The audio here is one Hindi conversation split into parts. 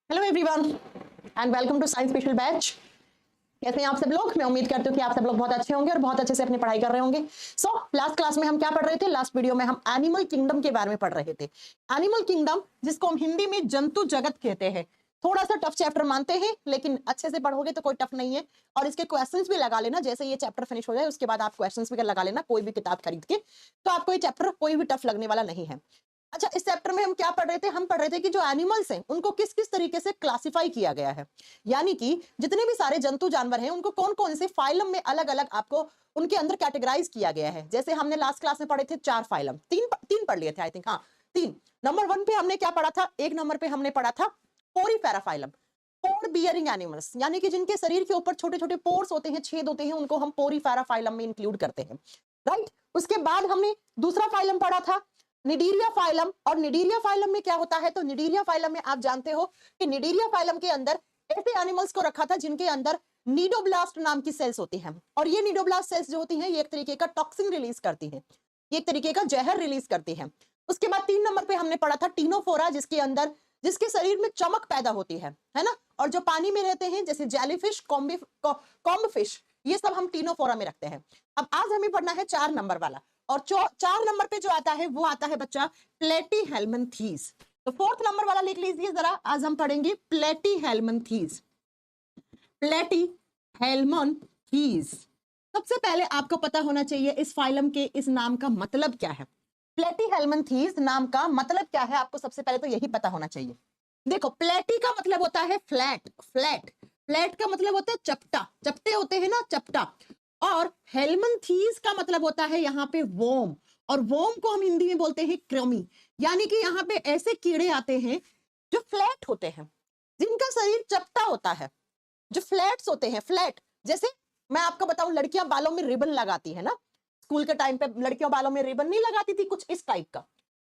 Hello everyone and welcome to science special batch. कैसे हैं आप सब लोग? मैं उम्मीद करती हूँ कि आप सब लोग बहुत अच्छे होंगे और बहुत अच्छे से अपनी पढ़ाई कर रहे होंगे। सो लास्ट क्लास में हम क्या पढ़ रहे थे? लास्ट वीडियो में हम एनिमल किंगडम के बारे में पढ़ रहे थे। एनिमल किंगडम, जिसको हम हिंदी में जंतु जगत कहते हैं, थोड़ा सा टफ चैप्टर मानते हैं, लेकिन अच्छे से पढ़ोगे तो कोई टफ नहीं है। और इसके क्वेश्चंस भी लगा लेना, जैसे ये चैप्टर फिनिश हो जाए उसके बाद आप क्वेश्चंस भी लगा लेना कोई भी किताब खरीद के, तो आपको ये चैप्टर कोई भी टफ लगने वाला नहीं है। अच्छा, इस चैप्टर में हम क्या पढ़ रहे थे? हम पढ़ रहे थे कि जो एनिमल्स हैं उनको किस किस तरीके से क्लासिफाई किया गया है, यानी कि जितने भी सारे जंतु जानवर हैं उनको कौन कौन से फाइलम में अलग अलग आपको उनके अंदर कैटेगराइज किया गया है। जैसे हमने लास्ट क्लास में पढ़े थे 4 फाइलम, तीन पढ़ लिए थे आई थिंक, हाँ 3। नंबर 1 पे हमने क्या पढ़ा था? 1 नंबर पे हमने पढ़ा था पोरीफेरा फाइलम, पोर बियरिंग एनिमल्स, यानी कि जिनके शरीर के ऊपर छोटे छोटे पोर्स होते हैं, छेद होते हैं, उनको हम पोरीफेरा फाइलम में इंक्लूड करते हैं, राइट। उसके बाद हमने दूसरा फाइलम पढ़ा था निडीरिया फाइलम। और निडीरिया फाइलम में क्या होता है? तो निडीरिया फाइलम में आप जानते हो कि निडीरिया फाइलम के अंदर ऐसे एनिमल्स को रखा था जिनके अंदर नीडोब्लास्ट नाम की सेल्स होती हैं, और ये नीडोब्लास्ट सेल्स जो होती हैं ये एक तरीके का टॉक्सिन रिलीज करती हैं, ये एक तरीके का जहर रिलीज करती हैं। उसके बाद 3 नंबर पे हमने पढ़ा था टीनोफोरा, जिसके शरीर में चमक पैदा होती है ना, और जो पानी में रहते हैं जैसे जेलीफिश, कॉम्ब फिश, ये सब हम टीनोफोरा में रखते हैं। अब आज हमें पढ़ना है 4 नंबर वाला, और 4 नंबर पे जो आता है वो आता है बच्चा प्लेटीहेल्मिन्थीज। तो 4th नंबर वाला लिख लीजिए जरा, आज हम पढ़ेंगे प्लेटीहेल्मिन्थीज। प्लेटीहेल्मिन्थीज, सबसे पहले आपको पता होना चाहिए इस फाइलम के इस नाम का मतलब क्या है। प्लेटीहेल्मिन्थीज नाम का मतलब क्या है, आपको सबसे पहले तो यही पता होना चाहिए। देखो, प्लेटी का मतलब होता है फ्लैट, फ्लैट का मतलब होता है चपटा, चपटे होते हैं ना, चपटा। और हेल्मिन्थीज का मतलब होता है यहाँ पे वोम, और वोम को हम हिंदी में बोलते हैं कृमि, यानी कि यहाँ पे ऐसे कीड़े आते हैं जो फ्लैट होते हैं, जिनका शरीर चपटा होता है, जो फ्लैट्स होते हैं, फ्लैट। जैसे मैं आपको बताऊं, लड़कियां बालों में रिबन लगाती है ना, स्कूल के टाइम पे लड़कियों बालों में रिबन नहीं लगाती थी, कुछ इस टाइप का,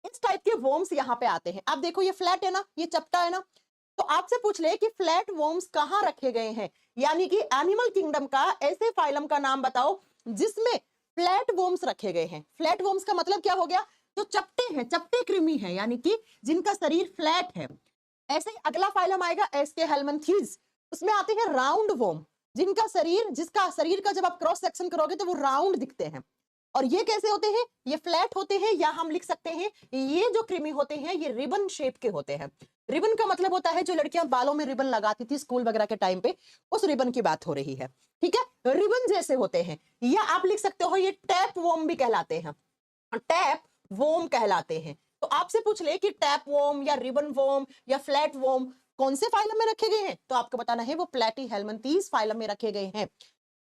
इस टाइप के वोम्स यहाँ पे आते हैं। आप देखो ये फ्लैट है ना, ये चपटा है ना, तो आपसे पूछ ले कि फ्लैट वोम्स कहाँ रखे गए हैं, यानी कि एनिमल किंगडम का ऐसे फाइलम का नाम बताओ जिसमें फ्लैट वोम्स रखे गए हैं। फ्लैट वोम्स का मतलब क्या हो गया? जो चपटे हैं, चपटे कृमि हैं, यानी कि जिनका शरीर फ्लैट है। ऐसे ही अगला फाइलम आएगा एस्केहेल्मिन्थीज, उसमें आते हैं राउंड वोम, जिसका शरीर का जब आप क्रॉस सेक्शन करोगे तो वो राउंड दिखते हैं। और ये कैसे होते हैं? ये फ्लैट होते हैं, या हम लिख सकते हैं ये जो कृमि होते हैं ये रिबन शेप के होते हैं। रिबन का मतलब होता है जो लड़कियां बालों में रिबन लगाती थी स्कूल वगैरह के टाइम पे, उस रिबन की बात हो रही है, ठीक है। रिबन जैसे होते हैं, या आप लिख सकते हो ये टैप वोम भी कहलाते हैं, टैप वोम कहलाते हैं। तो आपसे पूछ ले कि टैप वोम या रिबन वोम या फ्लैट वोम कौन से फाइलम में रखे गए हैं, तो आपको बताना है वो प्लेटीहेल्मिन्थीज फाइलम में रखे गए हैं।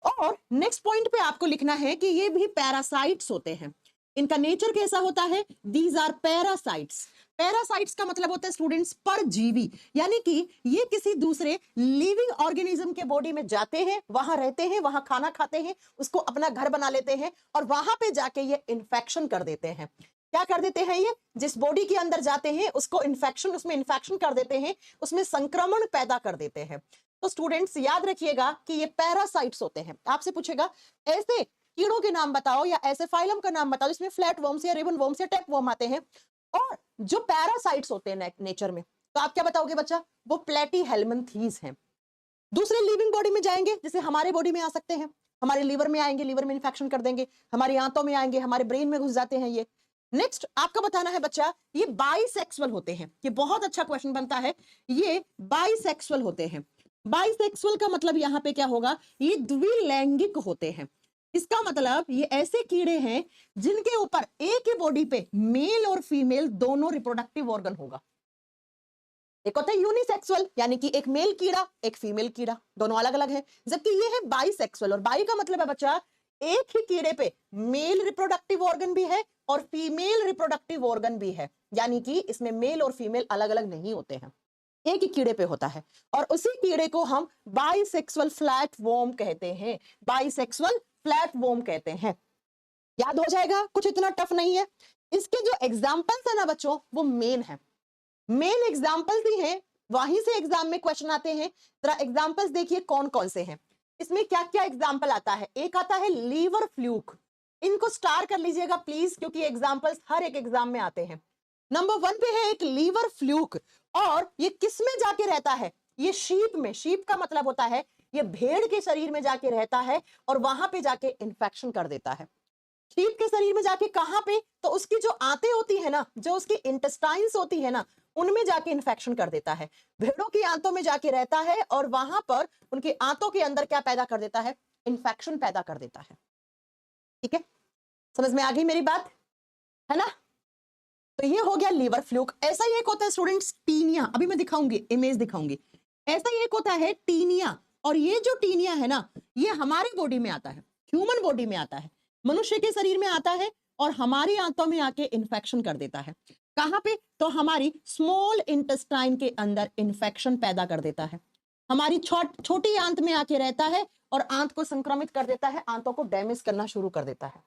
और नेक्स्ट पॉइंट पे आपको लिखना है कि ये भी पैरासाइट्स होते हैं। इनका नेचर कैसा होता है? These are parasites. पैरासाइट्स का मतलब होता है स्टूडेंट्स परजीवी, यानी कि ये किसी दूसरे लिविंग ऑर्गेनिज्म के बॉडी में जाते हैं, वहां रहते हैं, वहां खाना खाते हैं, उसको अपना घर बना लेते हैं, और वहां पे जाके ये इन्फेक्शन कर देते हैं। क्या कर देते हैं? ये जिस बॉडी के अंदर जाते हैं उसको उसमें इन्फेक्शन कर देते हैं, उसमें संक्रमण पैदा कर देते हैं। तो स्टूडेंट्स याद रखिएगा कि ये पैरासाइट्स होते हैं। आपसे पूछेगा ऐसे कीड़ों के नाम बताओ या ऐसे फाइलम का नाम बताओ जिसमें फ्लैट वर्म्स या रिबन वर्म्स या टैप वर्म आते हैं, और जो पैरासाइट्स होते हैं नेचर में, तो आप क्या बताओगे बच्चा? वो प्लेटीहेल्मिन्थीज हैं। दूसरे लिविंग बॉडी में जाएंगे, जैसे हमारे बॉडी में आ सकते हैं, हमारे लीवर में आएंगे, लीवर में इन्फेक्शन कर देंगे, हमारी आंतों में आएंगे, हमारे ब्रेन में घुस जाते हैं ये। नेक्स्ट आपका बताना है बच्चा, ये बाइसेक्सुअल होते हैं। ये बहुत अच्छा क्वेश्चन बनता है, ये बाइसेक्सुअल होते हैं। बाइसेक्सुअल का मतलब यहाँ पे क्या होगा? ये द्विलैंगिक होते हैं। इसका मतलब ये ऐसे कीड़े हैं जिनके ऊपर एक ही बॉडी पे मेल और फीमेल दोनों रिप्रोडक्टिव ऑर्गन होगा। एक होता है यूनिसेक्सुअल, यानी कि एक मेल कीड़ा एक फीमेल कीड़ा, दोनों अलग अलग हैं, जबकि ये है बाइसेक्सुअल। और बाई का मतलब है बच्चा एक ही कीड़े पे मेल रिप्रोडक्टिव ऑर्गन भी है और फीमेल रिप्रोडक्टिव ऑर्गन भी है, यानी कि इसमें मेल और फीमेल अलग अलग नहीं होते हैं, एक ही कीड़े पे होता है। और उसी कीड़े को हम बाइसेक्सुअल फ्लैट वॉर्म कहते हैं, बाइसेक्सुअल फ्लैट वॉर्म कहते हैं। याद हो जाएगा, कुछ इतना टफ नहीं है। इसके जो एग्जाम्पल्स है ना बच्चों, वो मेन है, मेन एग्जाम्पल्स ही हैं, वहीं से एग्जाम में क्वेश्चन आते हैं। जरा एग्जाम्पल्स देखिए कौन कौन से हैं, इसमें क्या क्या एग्जाम्पल आता है। एक आता है लीवर फ्लूक, इनको स्टार कर लीजिएगा प्लीज, क्योंकि एग्जाम्पल्स हर एक एग्जाम में आते हैं। नंबर 1 पे है एक लीवर फ्लूक, और ये किस में जाके रहता है? ये शीप में। शीप का मतलब होता है ये भेड़ के शरीर में जाके रहता है और वहां पे जाके इन्फेक्शन कर देता है। शीप के शरीर में जाके कहां पे? तो उसकी जो आंतें होती है ना, जो उसकी इंटेस्टाइन्स होती है ना, उनमें जाके इन्फेक्शन कर देता है। भेड़ों की आंतों में जाके रहता है और वहां पर उनकी आंतों के अंदर क्या पैदा कर देता है? इन्फेक्शन पैदा कर देता है। ठीक है, समझ में आ गई मेरी बात, है ना? तो ये हो गया लीवर फ्लूक। ऐसा ही एक होता है स्टूडेंट्स टीनिया, अभी मैं दिखाऊंगी, इमेज दिखाऊंगी। ऐसा ही एक होता है टीनिया, और ये जो टीनिया है ना, ये हमारे बॉडी में आता है, ह्यूमन बॉडी में आता है, मनुष्य के शरीर में आता है और हमारी आंतों में आके इन्फेक्शन कर देता है। कहां पे? तो हमारी स्मॉल इंटेस्टाइन के अंदर इन्फेक्शन पैदा कर देता है। हमारी छोटी आंत में आके रहता है और आंत को संक्रमित कर देता है, आंतों को डैमेज करना शुरू कर देता है।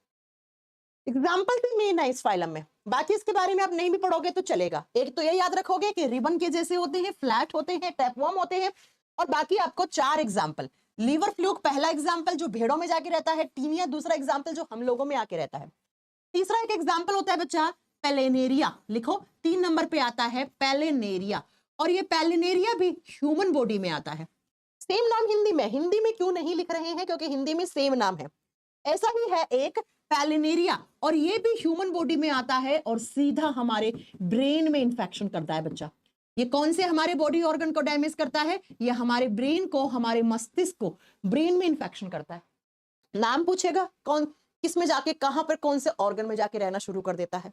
एग्जाम्पल भी मेन है इस फाइलम में, बाकी इसके बारे में आप नहीं भी पढ़ोगे तो चलेगा। एक तो ये याद रखोगे कि रिबन के जैसे होते हैं, फ्लैट होते हैं, टैपवर्म होते हैं, और बाकी आपको 4 एग्जाम्पल। लीवर फ्लूक पहला एग्जाम्पल जो भेड़ों में जाके रहता है, टीनिया दूसरा एग्जाम्पल जो हम लोगों में आके रहता है, तीसरा एक एग्जाम्पल होता है बच्चा पेलेनेरिया। लिखो 3 नंबर पे आता है पेलेनेरिया, और ये पेलेनेरिया भी ह्यूमन बॉडी में आता है। सेम नाम हिंदी में, हिंदी में क्यों नहीं लिख रहे हैं? क्योंकि हिंदी में सेम नाम है। ऐसा ही है एक पेलिनेरिया, और ये भी ह्यूमन बॉडी में आता है और सीधा हमारे ब्रेन में इंफेक्शन करता है बच्चा। ये कौन से हमारे बॉडी ऑर्गन को डैमेज करता है? ये हमारे ब्रेन को, हमारे मस्तिष्क को, ब्रेन में इंफेक्शन करता है। नाम पूछेगा कौन किस में जाके, कहां पर, कौन से ऑर्गन में जाके रहना शुरू कर देता है।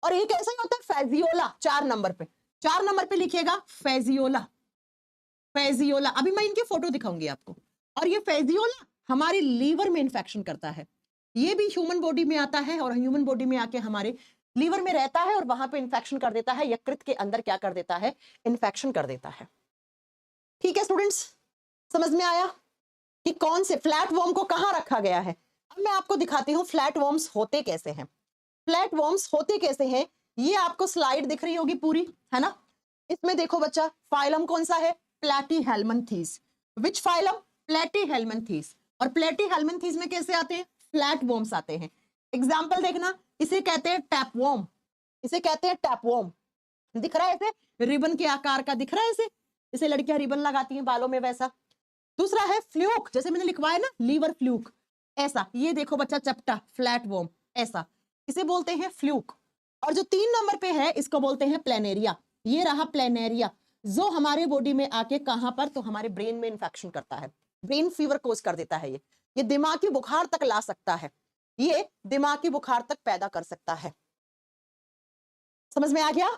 और एक ऐसा ही होता है फेजियोला, 4 नंबर पे, 4 नंबर पे लिखिएगा फेजियोला। फेजियोला अभी मैं इनके फोटो दिखाऊंगी आपको। और ये फेजियोला हमारे लीवर में इंफेक्शन करता है। ये भी ह्यूमन बॉडी में आता है और ह्यूमन बॉडी में आके हमारे लीवर में रहता है और वहां पे इंफेक्शन कर देता है, यकृत के अंदर क्या कर देता है? इंफेक्शन कर देता है। ठीक है स्टूडेंट्स, समझ में आया कि कौन से फ्लैट वर्म को कहां रखा गया है? अब मैं आपको दिखाती हूं फ्लैट वर्म्स होते कैसे हैं। फ्लैट वर्म्स होते कैसे हैं, ये आपको स्लाइड दिख रही होगी पूरी, है ना? इसमें देखो बच्चा, फाइलम कौन सा है? प्लैटीहेल्मिन्थीज। Which phylum? प्लैटीहेल्मिन्थीज। और प्लैटीहेल्मिन्थीज में कैसे आते हैं? फ्लैट वर्म्स आते हैं। एग्जाम्पल देखना, इसे कहते हैं टैपवर्म, इसे कहते हैं टैपवर्म। दिख रहा है ऐसे रिबन के आकार का, दिख रहा है ऐसे, इसे लड़कियां रिबन लगाती हैं बालों में, वैसा। दूसरा है फ्लूक, जैसे मैंने लिखवाया ना लीवर फ्लूक, ऐसा। ये देखो बच्चा चपटा फ्लैट वर्म, ऐसा, इसे बोलते हैं फ्लूक। और जो 3 नंबर पे है इसको बोलते हैं प्लेनेरिया। ये रहा प्लेनेरिया, जो हमारे बॉडी में आके कहां पर? तो हमारे ब्रेन में इंफेक्शन करता है, ब्रेन फीवर कोज कर देता है। ये दिमागी बुखार तक ला सकता है, ये दिमागी बुखार तक पैदा कर सकता है। समझ में आ गया?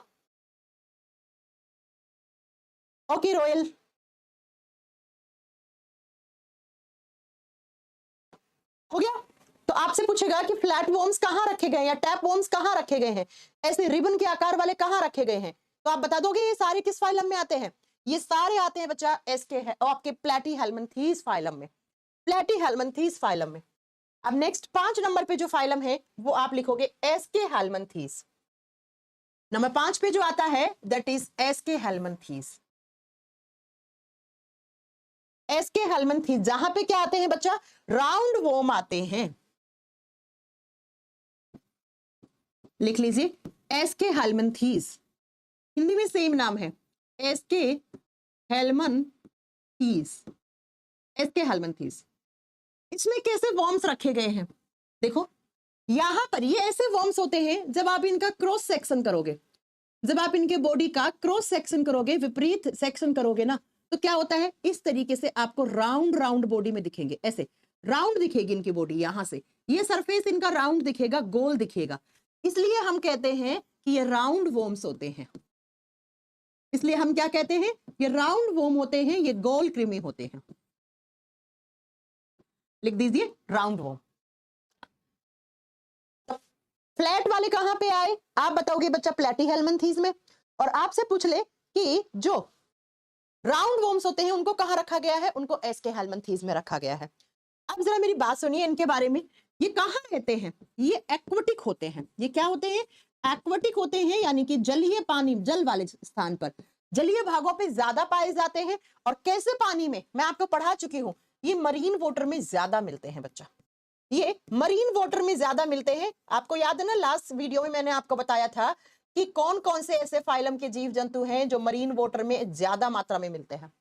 ओके रोयल, हो गया? तो आपसे पूछेगा कि फ्लैट वर्म्स कहां रखे गए या टैप वर्म्स कहां रखे गए हैं, ऐसे रिबन के आकार वाले कहां रखे गए हैं, तो आप बता दोगे ये सारे किस फाइलम में आते हैं? ये सारे आते हैं बच्चा एसके है आपके प्लैटीहेल्मिन्थीज फाइलम में, प्लैटीहेल्मिन्थीज फाइलम में। अब नेक्स्ट 5 नंबर पे जो फाइलम है वो आप लिखोगे एसके हेल्मिन्थीज। नंबर 5 पे जो आता है दैट इज एसके हेल्मिन्थीज। एसके हेल्मिन्थीज, जहां पे क्या आते हैं बच्चा? राउंड वर्म आते हैं। लिख लीजिए एसके हेल्मिन्थीज, हिंदी में सेम नाम है एसके हेल्मिन्थीज, एसके हेल्मिन्थीज। इसमें कैसे वर्म्स रखे गए हैं? देखो यहां पर ये ऐसे वर्म्स होते हैं, जब आप इनका क्रॉस सेक्शन करोगे, जब आप इनके बॉडी का क्रॉस सेक्शन करोगे, विपरीत सेक्शन करोगे ना, तो क्या होता है? इस तरीके से आपको राउंड राउंड बॉडी में दिखेंगे, ऐसे राउंड दिखेगी इनकी बॉडी। यहां से ये सरफेस इनका राउंड दिखेगा, गोल दिखेगा, इसलिए हम कहते हैं कि ये राउंड वर्म्स होते हैं। इसलिए हम क्या कहते हैं? ये राउंड वर्म होते हैं, ये गोल कृमि होते हैं। लिख दीजिए राउंड वर्म। फ्लैट वाले कहां पे आए? आप बताओगे बच्चा प्लैटीहेल्मिन्थीज में। और आपसे पूछ ले कि जो राउंड वर्म्स होते हैं उनको कहां रखा गया है? उनको एसके हेल्मिन्थीज में रखा गया है। अब जरा मेरी बात सुनिए इनके बारे में। ये कहां रहते हैं? ये एक्वेटिक होते हैं। ये क्या होते हैं? एक्वेटिक होते हैं, यानी कि जलीय पानी, जल वाले स्थान पर, जलीय भागों पे ज्यादा पाए जाते हैं। और कैसे पानी में? मैं आपको पढ़ा चुकी हूं, ये मरीन वाटर में ज्यादा मिलते हैं बच्चा, ये मरीन वाटर में ज्यादा मिलते हैं। आपको याद है ना लास्ट वीडियो में मैंने आपको बताया था कि कौन कौन से ऐसे फाइलम के जीव जंतु हैं जो मरीन वाटर में ज्यादा मात्रा में मिलते हैं।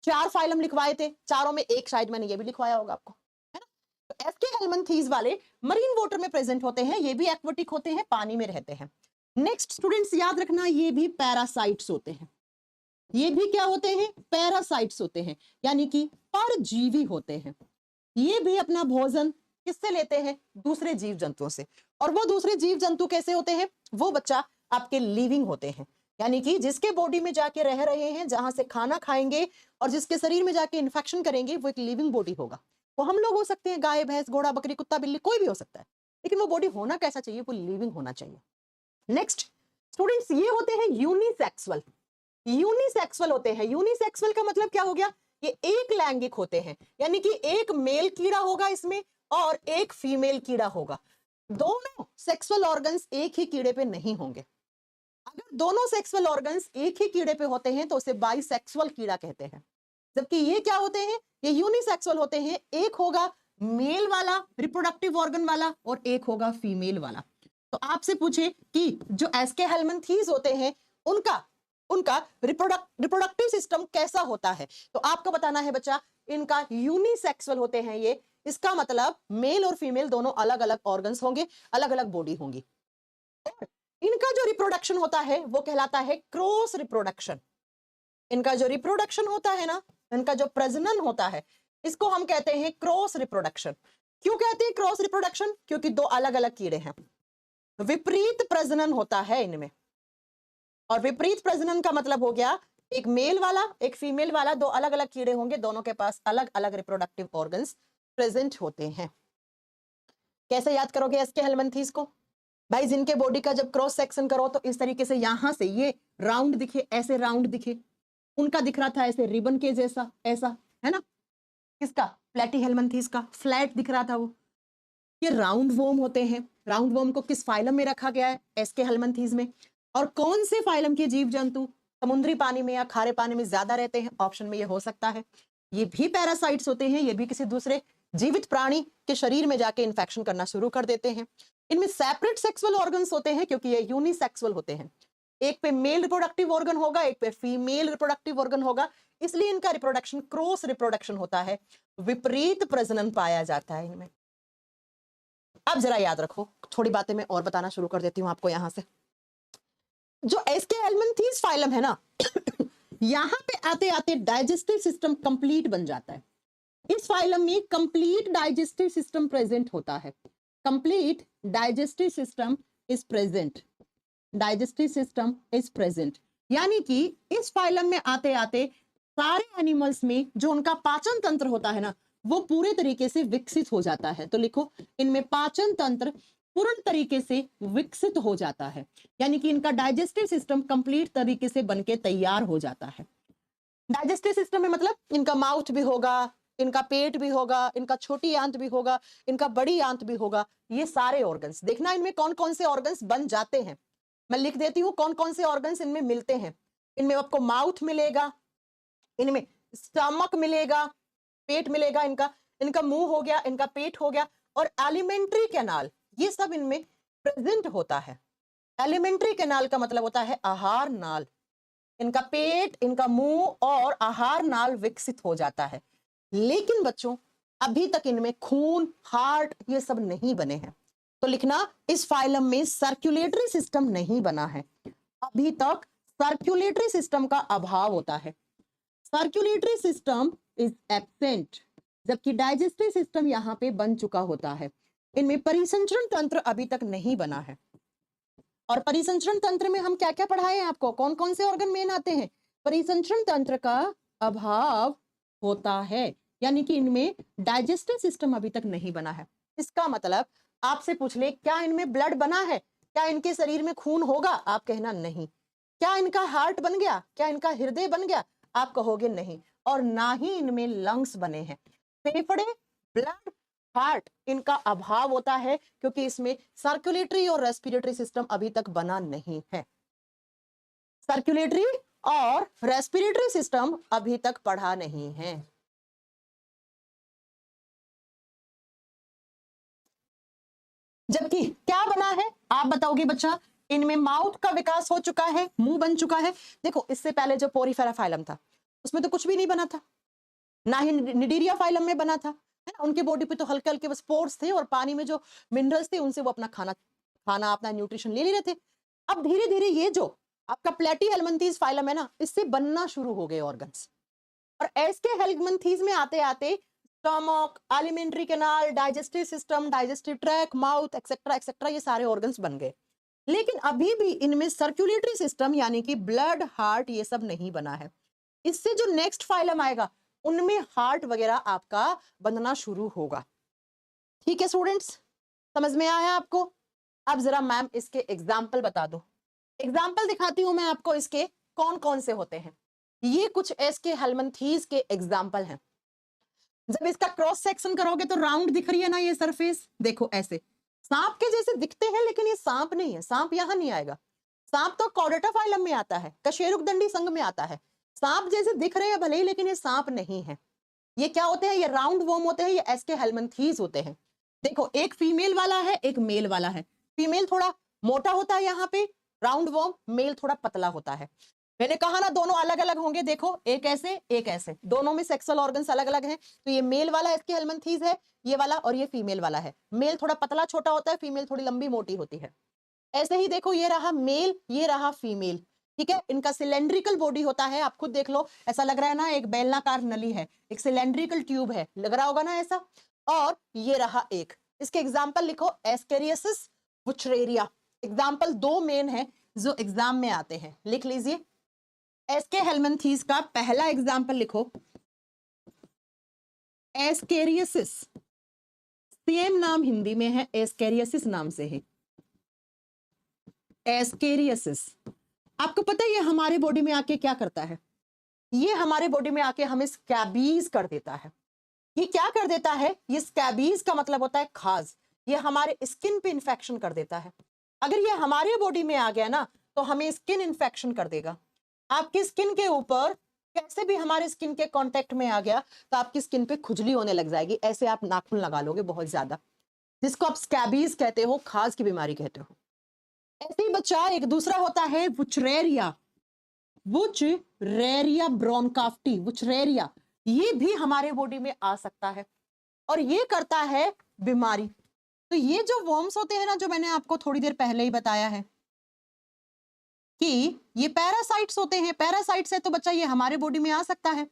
4 फाइलम लिखवाए थे, चारों में एक शायद मैंने ये भी लिखवाया होगा आपको, है ना। तो एस्केहेलमंथीज वाले मरीन वाटर में प्रेजेंट होते हैं, ये भी एक्वेटिक होते हैं, पानी में रहते हैं। नेक्स्ट स्टूडेंट्स याद रखना, ये भी पैरासाइट्स होते हैं। ये भी क्या होते हैं? पैरासाइट्स होते हैं, यानी कि परजीवी होते हैं। ये भी अपना भोजन किससे लेते हैं? दूसरे जीव जंतुओं से। और वो दूसरे जीव जंतु कैसे होते हैं? वो बच्चा आपके लिविंग होते हैं, यानी कि जिसके बॉडी में जाके रह रहे हैं, जहां से खाना खाएंगे और जिसके शरीर में जाके इन्फेक्शन करेंगे, वो एक लिविंग बॉडी होगा। वो हम लोग हो सकते हैं, गाय भैंस घोड़ा बकरी कुत्ता बिल्ली कोई भी हो सकता है, लेकिन वो बॉडी होना कैसा चाहिए? वो लिविंग होना चाहिए। नेक्स्ट स्टूडेंट्स, ये होते हैं यूनिसेक्सुअल। यूनिसेक्सुअल होते हैं। यूनिसेक्सुअल का मतलब क्या हो गया? ये एक लैंगिक होते हैं, यानी कि एक मेल कीड़ा होगा इसमें और एक फीमेल कीड़ा होगा। दोनों सेक्सुअल ऑर्गन्स एक ही कीड़े पे नहीं होंगे। अगर दोनों सेक्सुअल ऑर्गन्स एक ही कीड़े पे होते हैं तो उसे बाइसेक्सुअल कीड़ा कहते हैं। जबकि ये क्या होते हैं? ये यूनिसेक्सुअल होते हैं। एक होगा मेल वाला रिप्रोडक्टिव ऑर्गन वाला और एक होगा फीमेल वाला। तो आपसे पूछे कि जो एस्केहेलमंथीज होते हैं उनका रिप्रोडक्टिव सिस्टम कैसा होता है, तो आपको बताना है बच्चा, इनका यूनिसेक्सुअल होते हैं ये। इसका मतलब मेल और फीमेल दोनों अलग अलग ऑर्गन्स होंगे, अलग अलग बॉडी होंगी। और इनका जो रिप्रोडक्शन होता है वो कहलाता है क्रॉस रिप्रोडक्शन। इनका जो रिप्रोडक्शन होता है ना, इनका जो प्रजनन होता है, इसको हम कहते हैं क्रॉस रिप्रोडक्शन। क्यों कहते हैं क्रॉस रिप्रोडक्शन? क्योंकि दो अलग अलग कीड़े हैं, विपरीत प्रजनन होता है इनमें। और विपरीत प्रजनन का मतलब हो गया एक मेल वाला एक फीमेल वाला, दो अलग अलग कीड़े होंगे, दोनों के पास अलग अलग रिप्रोडक्टिव ऑर्गन्स प्रेजेंट होते हैं। कैसे याद करोगे एस्केहेलमंथीज को? भाई जिनके बॉडी का जब क्रॉस सेक्शन करो तो इस तरीके से यहां से ये राउंड दिखे, ऐसे राउंड दिखे। उनका दिख रहा था ऐसे रिबन के जैसा, ऐसा, है ना। किसका? प्लेटीहेलमंथीज का फ्लैट दिख रहा था वो। ये राउंड वॉर्म होते हैं। राउंड वॉर्म को किस फाइलम में रखा गया है? एस्केहेलमंथीज में। और कौन से फाइलम के जीव जंतु समुद्री पानी में या खारे पानी में ज्यादा रहते हैं? ऑप्शन में ये हो सकता है। ये भी पैरासाइट्स होते हैं, ये भी किसी दूसरे जीवित प्राणी के शरीर में जाके इन्फेक्शन करना शुरू कर देते हैं। इनमें सेपरेट सेक्सुअल ऑर्गन्स होते हैं क्योंकि ये यूनिसेक्सुअल होते हैं। एक पे मेल रिप्रोडक्टिव ऑर्गन होगा, एक पे फीमेल रिप्रोडक्टिव ऑर्गन होगा, इसलिए इनका रिप्रोडक्शन क्रॉस रिप्रोडक्शन होता है। विपरीत प्रजनन पाया जाता है इनमें। अब जरा याद रखो, थोड़ी बातें मैं और बताना शुरू कर देती हूं आपको। यहां से जो एस्केहेलमंथीज फाइलम है ना यहां पे आते आते डाइजेस्टिव सिस्टम कंप्लीट बन जाता है। इस फाइलम में कंप्लीट डाइजेस्टिव सिस्टम प्रेजेंट होता है। Complete digestive system is present. Digestive system is present, यानी कि इस फाइलम में आते आते सारे एनिमल्स में जो उनका पाचन तंत्र होता है ना, वो पूरे तरीके से विकसित हो जाता है। तो लिखो, इनमें पाचन तंत्र पूर्ण तरीके से विकसित हो जाता है, यानी कि इनका डाइजेस्टिव सिस्टम कंप्लीट तरीके से बनके तैयार हो जाता है। डाइजेस्टिव सिस्टम में मतलब इनका माउथ भी होगा, इनका पेट भी होगा, इनका छोटी आंत भी होगा, इनका बड़ी आंत भी होगा। ये सारे ऑर्गन्स देखना, इनमें कौन कौन से ऑर्गन्स बन जाते हैं। मैं लिख देती हूँ कौन कौन से ऑर्गन्स इनमें मिलते हैं। इनमें आपको माउथ मिलेगा, इनमें स्टमक मिलेगा, पेट मिलेगा, इनका मुंह हो गया, इनका पेट हो गया, और एलिमेंट्री कैनाल, ये सब इनमें प्रेजेंट होता है। एलिमेंट्री कैनाल का मतलब होता है आहार नाल। इनका पेट, इनका मुंह और आहार नाल विकसित हो जाता है। लेकिन बच्चों अभी तक इनमें खून, हार्ट ये सब नहीं बने हैं। तो लिखना, इस फाइलम में सर्कुलेटरी सिस्टम नहीं बना है। अभी तक सर्कुलेटरी सिस्टम का अभाव होता है। सर्कुलेटरी सिस्टम इज एब्सेंट, जबकि डाइजेस्टिव सिस्टम यहाँ पे बन चुका होता है। इनमें परिसंचरण तंत्र अभी तक नहीं बना है। और परिसंचरण तंत्र में हम क्या क्या पढ़ाए हैं आपको? कौन कौन से ऑर्गन मेन आते हैं? परिसंचरण तंत्र का अभाव होता है, यानी कि इनमें डाइजेस्टिव सिस्टम अभी तक नहीं बना है। इसका मतलब आपसे पूछ ले, क्या इनमें ब्लड बना है? क्या इनके शरीर में खून होगा? आप कहना नहीं। क्या इनका हार्ट बन गया? क्या इनका हृदय बन गया? आप कहोगे नहीं। और ना ही इनमें लंग्स बने हैं। फेफड़े, ब्लड, हार्ट, इनका अभाव होता है क्योंकि इसमें सर्कुलेटरी और रेस्पिरेटरी सिस्टम अभी तक बना नहीं है। सर्कुलेटरी और रेस्पिरेटरी सिस्टम अभी तक पढ़ा नहीं है। जबकि क्या बना है आप बताओगे बच्चा? इनमें माउथ का विकास हो चुका है, मुंह बन चुका है। देखो इससे पहले जो पोरीफेरा फाइलम था उसमें तो कुछ भी नहीं बना था, ना ही निडीरिया फाइलम में बना था, है ना। उनकी बॉडी पे तो हल्के हल्के बस पोर्स थे और पानी में जो मिनरल्स थे उनसे वो अपना खाना अपना न्यूट्रिशन ले रहे थे। अब धीरे धीरे ये जो आपका प्लेटीहेल्मिन्थीज फाइलम है ना, इससे बनना शुरू हो गए ऑर्गन्स। और एस्के हेल्मिन्थीज में आते आते stomach, alimentary canal, digestive system, digestive track, mouth etcetera etcetera ये सारे ऑर्गन्स बन गए। लेकिन अभी भी इनमें सर्कुलेटरी सिस्टम यानी कि ब्लड, हार्ट ये सब नहीं बना है। इससे जो नेक्स्ट फाइलम आएगा उनमें हार्ट वगैरह आपका बनना शुरू होगा। ठीक है स्टूडेंट्स, समझ में आया आपको? अब जरा मैम इसके एग्जाम्पल बता दो। एग्जाम्पल दिखाती हूं मैं आपको इसके कौन कौन से होते हैं। ये कुछ एस्के हेल्मिन्थीज के एग्जाम्पल हैं। जब इसका क्रॉस सेक्शन करोगे तो राउंड दिख रही है ना ये सरफेस, देखो ऐसे सांप के जैसे दिखते हैं, लेकिन ये सांप नहीं है, सांप यहां नहीं आएगा। सांप तो कॉर्डेटा फाइलम में आता है, कशेरुकदंडी संघ में आता है। सांप जैसे दिख रहे हैं भले ही, लेकिन ये सांप नहीं है। ये क्या होते हैं? ये राउंड वर्म होते हैं, ये एस्के हेल्मिन्थीज होते हैं। देखो एक फीमेल वाला है, एक मेल वाला है। फीमेल थोड़ा मोटा होता है यहाँ पे राउंड वर्म, मेल थोड़ा पतला होता है। मैंने कहा ना दोनों अलग अलग होंगे, देखो एक ऐसे एक ऐसे, दोनों में सेक्सुअल ऑर्गन्स अलग अलग हैं। तो ये मेल वाला एस्के हेल्मिन्थीज है ये वाला, और ये फीमेल वाला है। मेल थोड़ा पतला छोटा होता है, फीमेल थोड़ी लंबी मोटी होती है। ऐसे ही देखो ये रहा मेल, ये रहा फीमेल, ठीक है। इनका सिलेंड्रिकल बॉडी होता है, आप खुद देख लो, ऐसा लग रहा है ना एक बेलनाकार नली है, एक सिलेंड्रिकल ट्यूब है, लग रहा होगा ना ऐसा। और ये रहा एक, इसके एग्जाम्पल लिखो एस्केरियसिस वुचरेरिया। एग्जाम्पल दो मेन है जो एग्जाम में आते हैं, लिख लीजिए। एस्के हेल्मिन्थीज का पहला एग्जाम्पल लिखो एस्केरियसिस, सेम नाम हिंदी में है, एस्केरियसिस नाम से है एस्केरियसिस। आपको पता है ये हमारे बॉडी में आके क्या करता है? ये हमारे बॉडी में आके हमें स्कैबीज कर देता है। ये क्या कर देता है? ये स्कैबीज का मतलब होता है खाज। ये हमारे स्किन पे इंफेक्शन कर देता है। अगर ये हमारे बॉडी में आ गया ना तो हमें स्किन इंफेक्शन कर देगा। आपकी स्किन के ऊपर कैसे भी हमारे स्किन के कांटेक्ट में आ गया तो आपकी स्किन पे खुजली होने लग जाएगी, ऐसे आप नाखून लगा लोगे बहुत ज्यादा, जिसको आप स्कैबीज कहते हो, खाज की बीमारी कहते हो। ऐसे ही बच्चा एक दूसरा होता है वुचरेरिया, वुचरेरिया ब्रोंकाफ्टी, वुचरेरिया, ये भी हमारे बॉडी में आ सकता है और ये करता है बीमारी। तो ये जो वर्म्स होते हैं ना, जो मैंने आपको थोड़ी देर पहले ही बताया है कि ये पैरासाइट्स होते हैं, पैरासाइट्स है तो बच्चा ये हमारे बॉडी में आ सकता है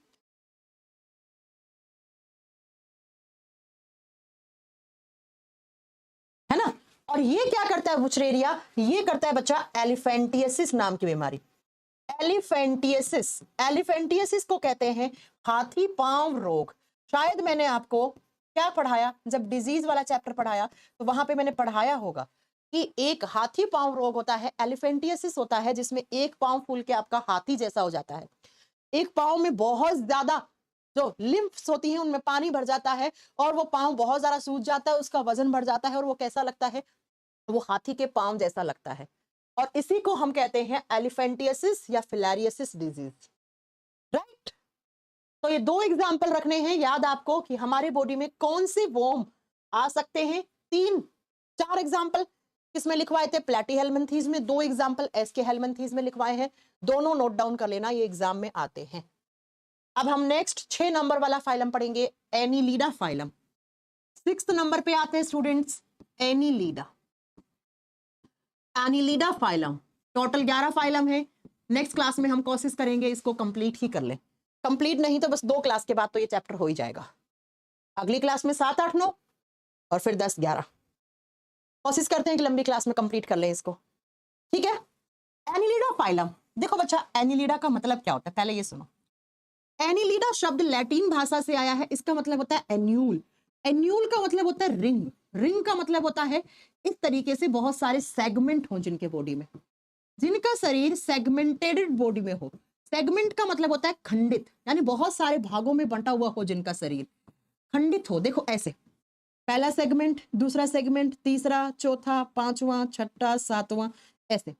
ना। और ये क्या करता है वुचरेरिया? ये करता है बच्चा एलिफेंटियसिस नाम की बीमारी। एलिफेंटियसिस, एलिफेंटियसिस को कहते हैं हाथी पांव रोग। शायद मैंने आपको क्या पढ़ाया, जब डिजीज वाला चैप्टर पढ़ाया तो वहां पे मैंने पढ़ाया होगा कि एक हाथी पांव रोग होता है, एलिफेंटियसिस होता है, जिसमें एक पांव फूल के आपका हाथी जैसा हो जाता है। एक पांव में बहुत ज्यादा जो लिम्फ्स होती हैं उनमें पानी भर जाता है और वो पांव बहुत ज्यादा सूज जाता है, उसका वजन बढ़ जाता है और वो कैसा लगता है? वो हाथी के पांव जैसा लगता है। और इसी को हम कहते हैं एलिफेंटियसिस या फिलारियसिस डिजीज, राइट। तो ये दो एग्जाम्पल रखने हैं याद आपको कि हमारे बॉडी में कौन से वर्म आ सकते हैं। चार एग्जाम्पल किसमें लिखवाए थे? प्लेटीहेल्मिन्थीज में। दो एग्जाम्पल एस्के हेल्मिन्थीज में लिखवाए हैं, दोनों नोट डाउन कर लेना, ये एग्जाम में आते हैं। अब हम नेक्स्ट 6 नंबर वाला फाइलम पढ़ेंगे, एनीलिडा फाइलम। 6 नंबर पे आते हैं students Annelida. Annelida phylum total 11 phylum है। नेक्स्ट क्लास में हम कोशिश करेंगे इसको कंप्लीट ही कर लें। कंप्लीट नहीं तो बस 2 क्लास के बाद तो ये चैप्टर हो ही जाएगा। अगली क्लास में 7, 8, 9 और फिर 10, 11। कोशिश करते हैं कि लंबी क्लास में कंप्लीट कर लें इसको, ठीक है। एनीलिडा फाइलम, देखो बच्चा एनीलिडा का मतलब क्या होता है पहले ये सुनो। एनीलिडा शब्द लैटिन भाषा से आया है, इसका मतलब होता है एन्यूल। एन्यूल का मतलब होता है रिंग। रिंग का मतलब होता है इस तरीके से बहुत सारे सेगमेंट हो जिनके बॉडी में, जिनका शरीर सेगमेंटेड बॉडी में हो। सेगमेंट का मतलब होता है खंडित, यानी बहुत सारे भागों में बंटा हुआ हो, जिनका शरीर खंडित हो। देखो ऐसे, पहला सेगमेंट, दूसरा सेगमेंट, तीसरा, चौथा, पांचवा, छठा, सातवां, ऐसे।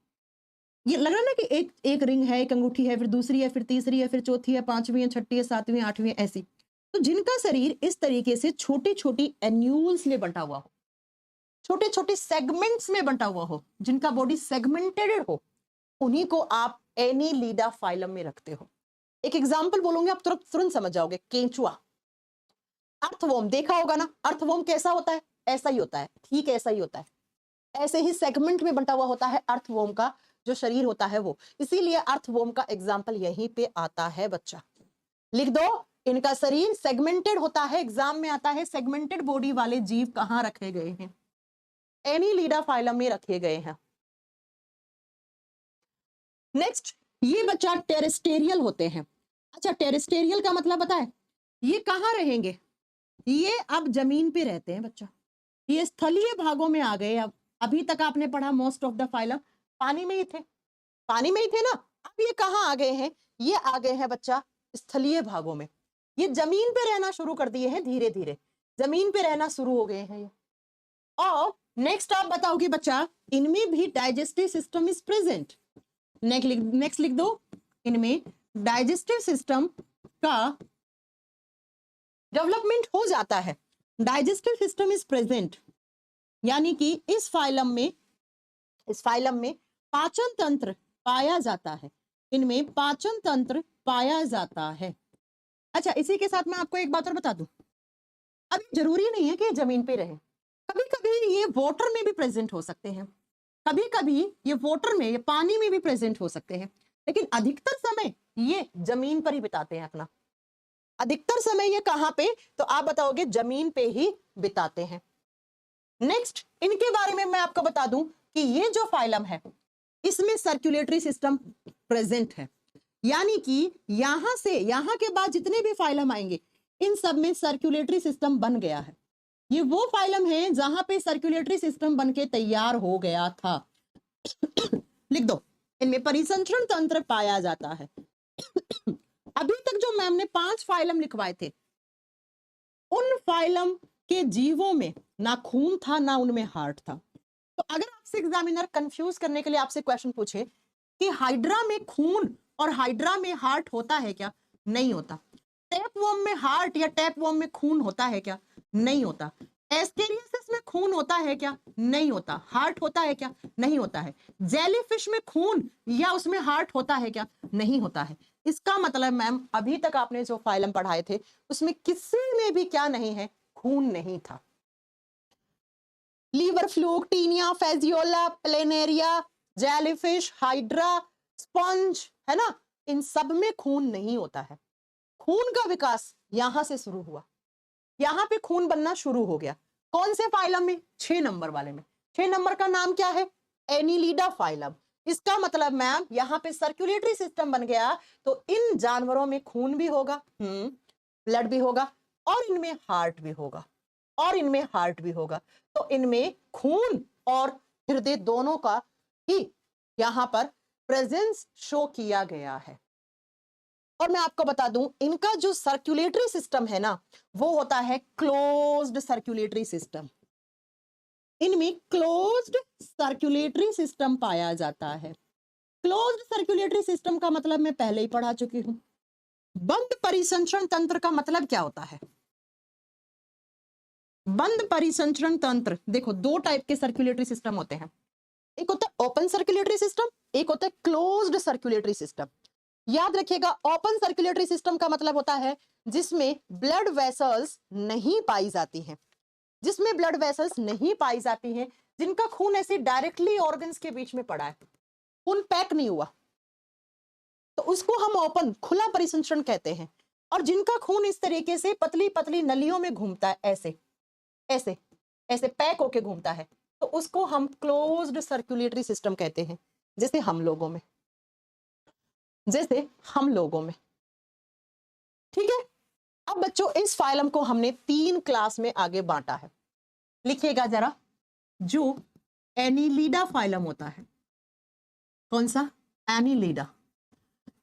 ये लग रहा है ना कि एक रिंग है, एक अंगूठी है, फिर दूसरी है, फिर तीसरी है, फिर चौथी है, पांचवी है, छठी है, सातवीं, आठवीं, ऐसी। तो जिनका शरीर इस तरीके से छोटी छोटी एन्यूल्स में बंटा हुआ हो, छोटे छोटे सेगमेंट्स में बंटा हुआ हो, जिनका बॉडी सेगमेंटेड हो, उन्हीं को आप एनीलिडा फाइलम में रखते हो। एक एग्जांपल बोलूंगे आप तुरंत समझ जाओगे, केंचुआ। अर्थवॉर्म देखा होगा ना, अर्थवॉर्म कैसा होता है? ऐसा ही होता है, ठीक ऐसा ही होता है, ऐसे ही सेगमेंट में बंटा हुआ होता है अर्थवॉर्म का जो शरीर होता है वो। इसीलिए अर्थवॉर्म का एग्जाम्पल यहीं पे आता है बच्चा, लिख दो। इनका शरीर सेगमेंटेड होता है, एग्जाम में आता है सेगमेंटेड बॉडी वाले जीव कहां रखे गए हैं? एनीलिडा फाइलम में रखे गए हैं। नेक्स्ट, ये बच्चा टेरेस्टेरियल होते हैं। अच्छा, टेरेस्टेरियल का मतलब पता है? ये कहां रहेंगे? ये अब जमीन पे रहते हैं बच्चा, ये स्थलीय भागों में आ गए। अब अभी तक आपने पढ़ा मोस्ट ऑफ द फाइलम पानी में ही थे, पानी में ही थे ना। अब ये कहां आ गए हैं? ये आ गए हैं बच्चा स्थलीय भागों में। ये जमीन पे रहना शुरू कर दिए हैं, धीरे धीरे जमीन पे रहना शुरू हो गए हैं ये। और नेक्स्ट आप बताओगे बच्चा, इनमें भी digestive system is present. Next लिख दो, इनमें डाइजेस्टिव सिस्टम का डेवलपमेंट हो जाता है। डाइजेस्टिव सिस्टम इज प्रेजेंट, यानी कि इस फाइलम में पाचन तंत्र पाया जाता है, इनमें पाचन तंत्र पाया जाता है। अच्छा, इसी के साथ मैं आपको एक बात और बता दूं, अब जरूरी नहीं है कि जमीन पे रहे, कभी कभी ये वाटर में भी प्रेजेंट हो सकते हैं, कभी कभी ये वाटर में, ये पानी में भी प्रेजेंट हो सकते हैं, लेकिन अधिकतर समय ये जमीन पर ही बिताते हैं अपना। अधिकतर समय ये कहां पे? तो आप बताओगे जमीन पे ही बिताते हैं। नेक्स्ट, इनके बारे में मैं आपको बता दूं कि ये जो फाइलम है इसमें सर्कुलेटरी सिस्टम प्रेजेंट है, यानी कि यहां से यहां के बाद जितने भी फाइलम आएंगे इन सब में सर्कुलेटरी सिस्टम बन गया है। ये वो फाइलम है जहां पे सर्कुलेटरी सिस्टम बनके तैयार हो गया था। लिख दो, इनमें परिसंचरण तंत्र पाया जाता है। अभी तक जो मैम ने 5 फाइलम लिखवाए थे, उन फाइलम के जीवों में ना खून था ना उनमें हार्ट था। तो अगर आपसे एग्जामिनर कंफ्यूज करने के लिए आपसे क्वेश्चन पूछे कि हाइड्रा में खून और हाइड्रा में हार्ट होता है क्या? नहीं होता। टैपवर्म में हार्ट या टैपवर्म में खून होता है क्या? नहीं होता। एस्केरियासिस में खून होता है क्या? नहीं होता। हार्ट होता है क्या? नहीं होता है। जेलीफिश में खून या उसमें हार्ट होता है क्या? नहीं होता है। इसका मतलब मैम अभी तक आपने जो फाइलम पढ़ाए थे उसमें किसी में भी क्या नहीं है? खून नहीं था। Liver fluke, taenia, fasciola, planaria, jellyfish, hydra, sponge, है ना, इन सब में खून नहीं होता है। खून का विकास यहां से शुरू हुआ, यहां पे खून बनना शुरू हो गया। कौन से फाइलम में? 6 नंबर वाले में। 6 नंबर का नाम क्या है? Annelida phylum. इसका मतलब मैम यहां पे सर्कुलेटरी सिस्टम बन गया, तो इन जानवरों में खून भी होगा, ब्लड भी होगा, और इनमें हार्ट भी होगा, और इनमें हार्ट भी होगा। तो इनमें खून और हृदय दोनों का ही यहां पर प्रेजेंस शो किया गया है। और मैं आपको बता दूं, इनका जो सर्कुलेटरी सिस्टम है ना, वो होता है क्लोज्ड सर्कुलेटरी सिस्टम। इनमें क्लोज्ड सर्कुलेटरी सिस्टम पाया जाता है। क्लोज्ड सर्कुलेटरी सिस्टम का मतलब मैं पहले ही पढ़ा चुकी हूं। बंद परिसंचरण तंत्र का मतलब क्या होता है? बंद परिसंचरण तंत्र, देखो 2 टाइप के सर्कुलेटरी सिस्टम होते हैं, एक होता है ओपन सर्कुलेटरी सिस्टम, एक होता है क्लोज्ड सर्कुलेटरी सिस्टम। याद रखिएगा, ओपन सर्कुलेटरी सिस्टम का मतलब होता है जिसमें ब्लड वेसल्स नहीं पाई जाती हैं, जिसमें ब्लड वेसल्स नहीं पाई जाती हैं, जिनका खून ऐसे डायरेक्टली ऑर्गन्स के बीच में पड़ा है, खून पैक नहीं हुआ, तो उसको हम ओपन, खुला परिसंचरण कहते हैं। और जिनका खून इस तरीके से पतली पतली नलियों में घूमता है, ऐसे ऐसे ऐसे पैक होके घूमता है, तो उसको हम क्लोज्ड सर्कुलेटरी सिस्टम कहते हैं। जैसे हम लोगों में, ठीक है। अब बच्चों, इस फाइलम को हमने 3 क्लास में आगे बांटा है। लिखिएगा जरा, जो एनीलिडा फाइलम होता है, कौन सा? एनीलिडा।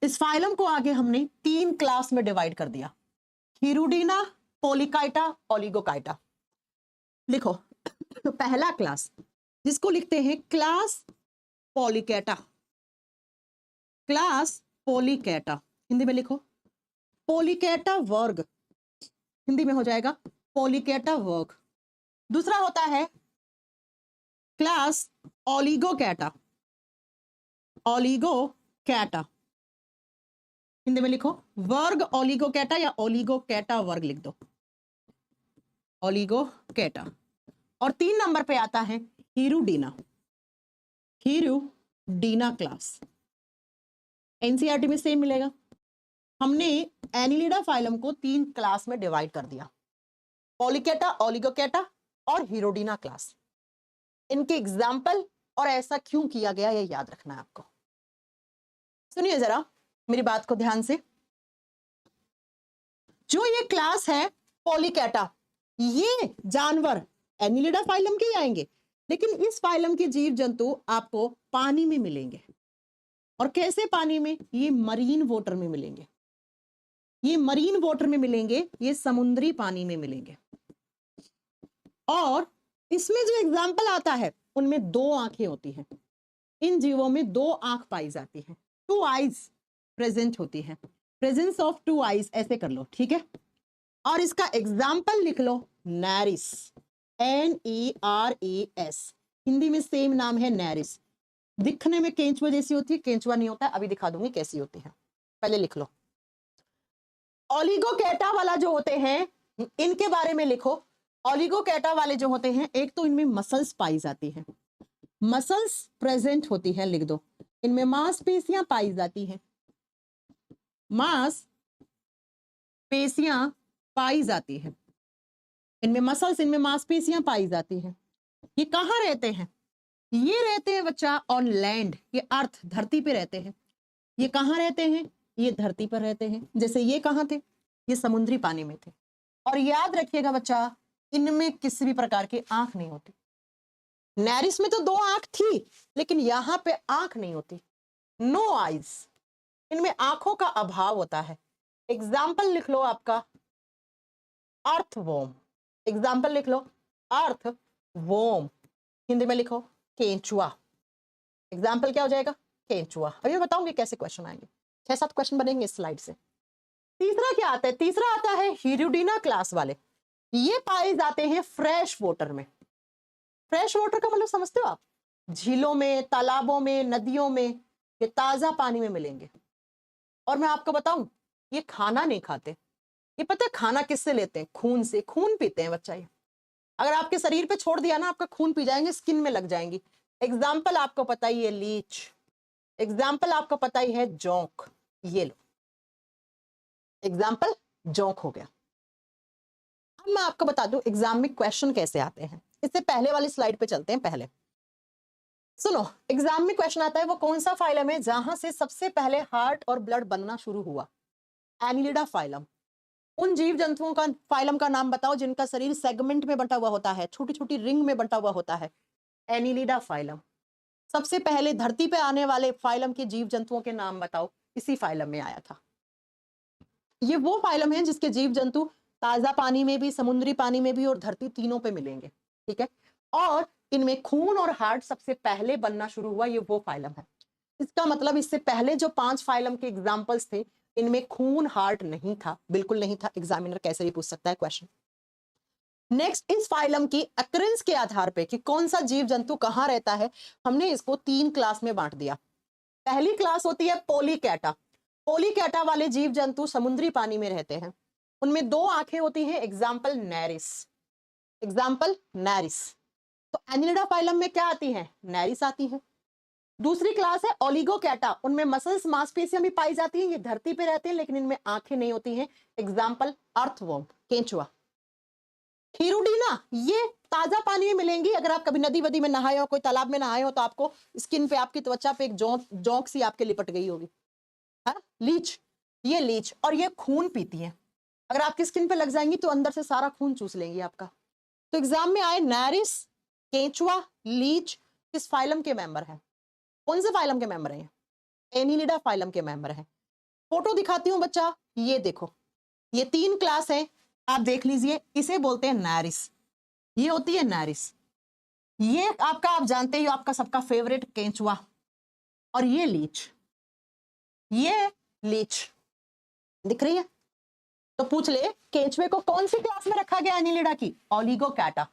इस फाइलम को आगे हमने 3 क्लास में डिवाइड कर दिया, हिरुडीना, पोलिकाइटा, ओलिगोकाइटा। लिखो, तो पहला क्लास जिसको लिखते हैं क्लास पोलिकैटा, क्लास पोलिकैटा, हिंदी में लिखो पोलिकैटा वर्ग, हिंदी में हो जाएगा पोलिकैटा वर्ग। दूसरा होता है क्लास ओलिगोकैटा, ओलिगोकैटा हिंदी में लिखो, वर्ग ओलिगोकैटा या ओलिगोकैटा वर्ग लिख दो, ओलिगोकैटा। और 3 नंबर पे आता है हिरुडीना, हिरुडीना क्लास। एनसीईआरटी में सेम मिलेगा। हमने एनिलिडा फाइलम को 3 क्लास में डिवाइड कर दिया, पॉलीकैटा, ओलिगोकैटा और हिरुडीना क्लास। इनके एग्जाम्पल और ऐसा क्यों किया गया ये याद रखना है आपको। सुनिए जरा मेरी बात को ध्यान से। जो ये क्लास है पॉलीकैटा, ये जानवर एनिलिडा फाइलम के ही आएंगे, लेकिन इस फाइलम के जीव जंतु आपको पानी में मिलेंगे। और कैसे पानी में? ये मरीन वाटर में मिलेंगे, ये मरीन वाटर में मिलेंगे, ये समुद्री पानी में मिलेंगे। और इसमें जो एग्जाम्पल आता है उनमें 2 आंखें होती हैं, इन जीवों में 2 आंख पाई जाती हैं, 2 आईज प्रेजेंट होती हैं, प्रेजेंस ऑफ 2 आईज ऐसे कर लो, ठीक है। और इसका एग्जाम्पल लिख लो नैरिस, NERAS, हिंदी में सेम नाम है नैरिस। दिखने में केंचुआ जैसी होती है, केंचुआ नहीं होता है, अभी दिखा दूंगी कैसी होती है, पहले लिख लो। ओलिगोकैटा वाला जो होते हैं इनके बारे में लिखो। ओलिगोकैटा वाले जो होते हैं, एक तो इनमें मसल्स पाई जाती हैं, मसल्स प्रेजेंट होती हैं, लिख दो। इनमें मांसपेशियां पाई जाती हैं, मांसपेशियां पाई जाती हैं, इनमें मसल्स, इनमें मांसपेशियां पाई जाती हैं। ये कहाँ रहते हैं? ये रहते हैं बच्चा ऑन लैंड, ये अर्थ धरती पे रहते हैं। ये कहाँ रहते हैं? ये धरती पर रहते हैं। जैसे ये कहाँ थे? ये समुद्री पानी में थे। और याद रखिएगा बच्चा, इनमें किसी भी प्रकार की आंख नहीं होती। नैरिस में तो 2 आंख थी, लेकिन यहां पे आंख नहीं होती, नो आईज, इनमें आंखों का अभाव होता है। एग्जाम्पल लिख लो आपका अर्थवॉर्म, एग्जाम्पल लिख लो अर्थवॉर्म, हिंदी में लिखो केंचुआ। एग्जाम्पल क्या हो जाएगा? केंचुआ। अब ये बताऊंगी कैसे क्वेश्चन आएंगे, 6-7 क्वेश्चन बनेंगे इस स्लाइड से। तीसरा क्या आता है? तीसरा आता है हिरुडीना क्लास वाले। ये पाए जाते हैं फ्रेश वाटर में। फ्रेश वाटर का मतलब समझते हो आप? झीलों में, तालाबों में, नदियों में, ये ताजा पानी में मिलेंगे। और मैं आपको बताऊं, ये खाना नहीं खाते। ये पता है खाना किससे लेते हैं? खून से, खून पीते हैं बच्चा। ये अगर आपके शरीर पे छोड़ दिया ना, आपका खून पी जाएंगे, स्किन में लग जाएंगी। एग्जाम्पल आपको पता ही है लीच, एग्जाम्पल आपको पता ही है जोंक। ये लो एग्जाम्पल जोंक हो गया। अब मैं आपको बता दूं एग्जाम में क्वेश्चन कैसे आते हैं। इससे पहले वाली स्लाइड पे चलते हैं। पहले सुनो, एग्जाम में क्वेश्चन आता है वो कौन सा फाइलम है जहां से सबसे पहले हार्ट और ब्लड बनना शुरू हुआ? Annelida phylum. उन जीव जंतुओं का फाइलम का नाम बताओ जिनका शरीर सेगमेंट में बंटा हुआ होता है, छोटी छोटी रिंग में बंटा हुआ होता है। Annelida phylum. सबसे पहले धरती पे आने वाले फाइलम के जीव जंतुओं के नाम बताओ, इसी फाइलम में आया था। ये वो फाइलम है जिसके जीव जंतु ताजा पानी में भी, समुद्री पानी में भी और धरती तीनों पे मिलेंगे, ठीक है। और इनमें खून और हार्ट सबसे पहले बनना शुरू हुआ, ये वो फाइलम है। इसका मतलब इससे पहले जो 5 फाइलम के एग्जाम्पल्स थे, इनमें खून हार्ट नहीं था, बिल्कुल नहीं था। एग्जामिनर कैसे भी पूछ सकता है क्वेश्चन। नेक्स्ट, इस फाइलम की अकरेंस के आधार पे कि कौन सा जीव जंतु कहां रहता है, हमने इसको 3 क्लास में बांट दिया। पहली क्लास होती है पॉलीकैटा। पॉलीकैटा वाले जीव जंतु समुद्री पानी में रहते हैं, उनमें 2 आंखें होती हैं। Example नैरिस, example नैरिस। तो एनिलिडा फाइलम में क्या आती है? नैरिस आती है। दूसरी क्लास है ओलिगोकैटा, उनमें मसल्स, मांसपेशियां भी पाई जाती हैं। ये धरती पे रहते हैं लेकिन इनमें आंखें नहीं होती हैं। एग्जाम्पल अर्थवर्म, केंचुआ। हिरुडीना, ये ताजा पानी में मिलेंगी। अगर आप कभी नदी वदी में नहाए हो, कोई तालाब में नहाए हो, तो आपको स्किन पे, आपकी त्वचा पे एक जोंक सी आपके लिपट गई होगी। हाँ, लीच, ये लीच। और ये खून पीती है। अगर आपकी स्किन पे लग जाएंगी तो अंदर से सारा खून चूस लेंगी आपका। तो एग्जाम में आए नैरिस, केंचुआ, लीच, किस फाइलम के मेंबर हैं? कौन से फाइलम के मेंबर हैं? एनिलिडा फाइलम के मेंबर हैं। फोटो दिखाती हूं बच्चा, ये देखो, ये 3 क्लास है, आप देख लीजिए। इसे बोलते हैं नैरिस, ये होती है नैरिस। ये आपका, आप जानते हो, आपका सबका फेवरेट केंचुआ। और ये लीच, ये लीच दिख रही है। तो पूछ ले, केंचुए को कौन सी क्लास में रखा गया एनिलिडा की? ओलिगोकैटा।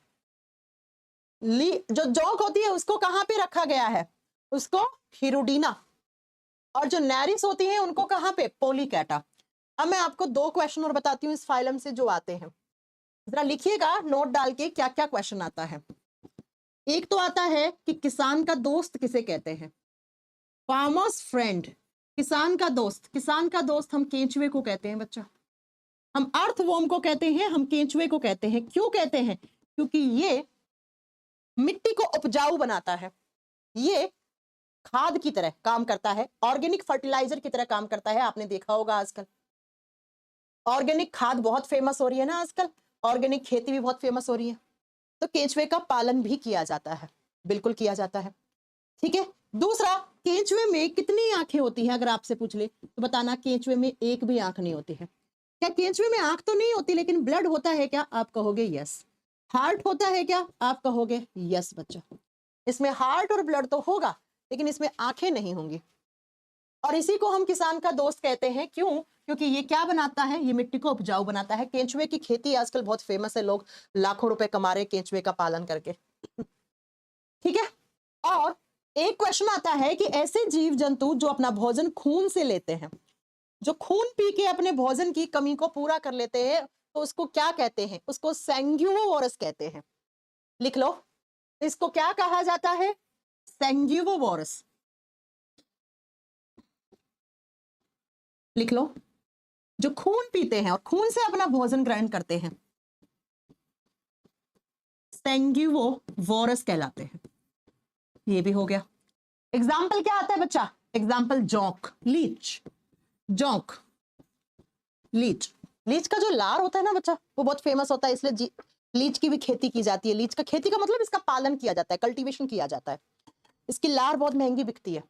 जो जोंक होती है उसको कहां पे रखा गया है, उसको हिरुडीना, और जो नैरिस होती है उनको कहां पे, पोलीकैटा। अब मैं आपको 2 क्वेश्चन और बताती हूँ इस फाइलम से जो आते हैं, जरा लिखिएगा नोट डाल के क्या क्या क्वेश्चन आता है। एक तो आता है कि किसान का दोस्त किसे कहते हैं, फार्मर्स फ्रेंड, किसान का दोस्त। किसान का दोस्त हम केंचुए को कहते हैं बच्चा, हम अर्थवर्म को कहते हैं, हम केंचुए को कहते हैं। क्यों कहते हैं, क्योंकि ये मिट्टी को उपजाऊ बनाता है, ये खाद की तरह काम करता है, ऑर्गेनिक फर्टिलाइजर की तरह काम करता है। आपने देखा होगा आजकल ऑर्गेनिक खाद बहुत फेमस हो रही है ना आजकल, ऑर्गेनिक खेती भी बहुत फेमस हो रही है, तो केंचुए का पालन भी किया जाता है, बिल्कुल किया जाता है। ठीक है, दूसरा, केंचुए में कितनी आंखें होती हैं, अगर आपसे पूछ ले तो बताना केंचुए में एक भी आंख नहीं होती है। क्या केंचुए में आंख तो नहीं होती, लेकिन ब्लड होता है क्या, आप कहोगे यस। हार्ट होता है क्या, आप कहोगे यस बच्चा। इसमें हार्ट और ब्लड तो होगा, लेकिन इसमें आंखें नहीं होंगी। और इसी को हम किसान का दोस्त कहते हैं। क्यों, क्योंकि ये क्या बनाता है, ये मिट्टी को उपजाऊ बनाता है। केंचुए की खेती आजकल बहुत फेमस है, लोग लाखों रुपए कमा रहे केंचुए का पालन करके। ठीक है, और एक क्वेश्चन आता है कि ऐसे जीव जंतु जो अपना भोजन खून से लेते हैं, जो खून पी के अपने भोजन की कमी को पूरा कर लेते हैं, तो उसको क्या कहते हैं, उसको सैंग्यूवोरस कहते हैं। लिख लो, इसको क्या कहा जाता है, सैंग्यूवोरस। लिख लो, जो खून पीते हैं और खून से अपना भोजन ग्रहण करते हैं, सैंग्यूवोरस कहलाते हैं। ये भी हो गया। एग्जाम्पल क्या आता है बच्चा, एग्जाम्पल जोंक, लीच, जोंक, लीच। लीच का जो लार होता है ना बच्चा, वो बहुत फेमस होता है, इसलिए लीच की भी खेती की जाती है। लीच का खेती का मतलब इसका पालन किया जाता है, कल्टीवेशन किया जाता है। इसकी लार बहुत महंगी बिकती है।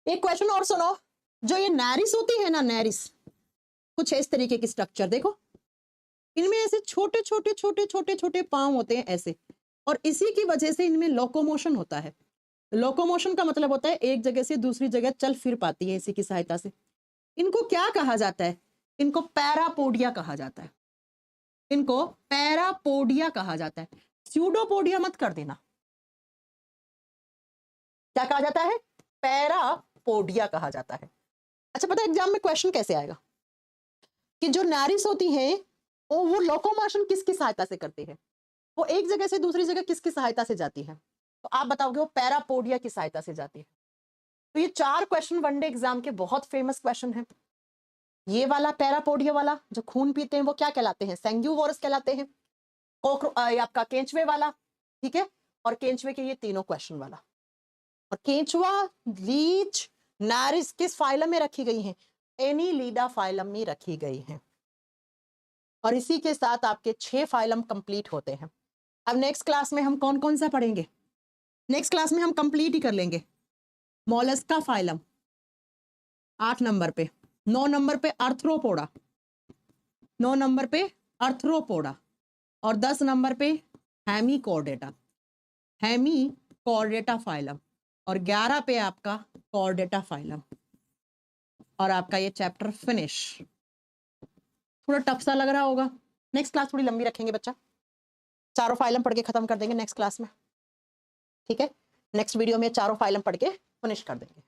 एक क्वेश्चन और सुनो, जो ये नैरिस होती है ना, नैरिस कुछ इस तरीके की स्ट्रक्चर देखो, इनमें ऐसे छोटे छोटे छोटे छोटे छोटे पांव होते हैं ऐसे, और इसी की वजह से इनमें लोकोमोशन होता है। लोकोमोशन का मतलब होता है एक जगह से दूसरी जगह चल फिर पाती है इसी की सहायता से। इनको क्या कहा जाता है, इनको पैरापोडिया कहा जाता है, इनको पैरापोडिया कहा जाता है। स्यूडोपोडिया मत कर देना, क्या कहा जाता है, पैरापोडिया कहा जाता है। अच्छा, पता है एग्जाम में क्वेश्चन कैसे आएगा कि जो नैरिस होती है वो लोकोमोशन किसकी सहायता से करती है, वो एक जगह से दूसरी जगह किसकी सहायता से जाती है, तो आप बताओगे वो पैरापोडिया की सहायता से जाती है। तो ये 4 क्वेश्चन वनडे एग्जाम के बहुत फेमस क्वेश्चन है। ये वाला पैरापोडिया वाला जो खून पीते हैं वो क्या कहलाते हैं, सैंग्यूवोरस कहलाते हैं। आपका केंचुए वाला, ठीक है, और केंचुए के ये तीनों क्वेश्चन वाला। और केंचुआ, लीच, नैरिस किस फाइलम में रखी गई हैं, एनीलिडा फाइलम में रखी गई हैं। और इसी के साथ आपके 6 फाइलम कंप्लीट होते हैं। अब नेक्स्ट क्लास में हम कौन कौन सा पढ़ेंगे, नेक्स्ट क्लास में हम कंप्लीट ही कर लेंगे। मोलस्का फाइलम 8 नंबर पे, 9 नंबर पे आर्थ्रोपोडा, 9 नंबर पे आर्थ्रोपोडा, और 10 नंबर पे हेमिकॉर्डेटा, हेमिकॉर्डेटा फाइलम, और 11 पे आपका कॉर्डेटा फाइलम। और आपका ये चैप्टर फिनिश। थोड़ा टफ सा लग रहा होगा, नेक्स्ट क्लास थोड़ी लंबी रखेंगे बच्चा, चारों फाइलम पढ़ के खत्म कर देंगे नेक्स्ट क्लास में। ठीक है, नेक्स्ट वीडियो में चारों फाइलम पढ़ के फिनिश कर देंगे।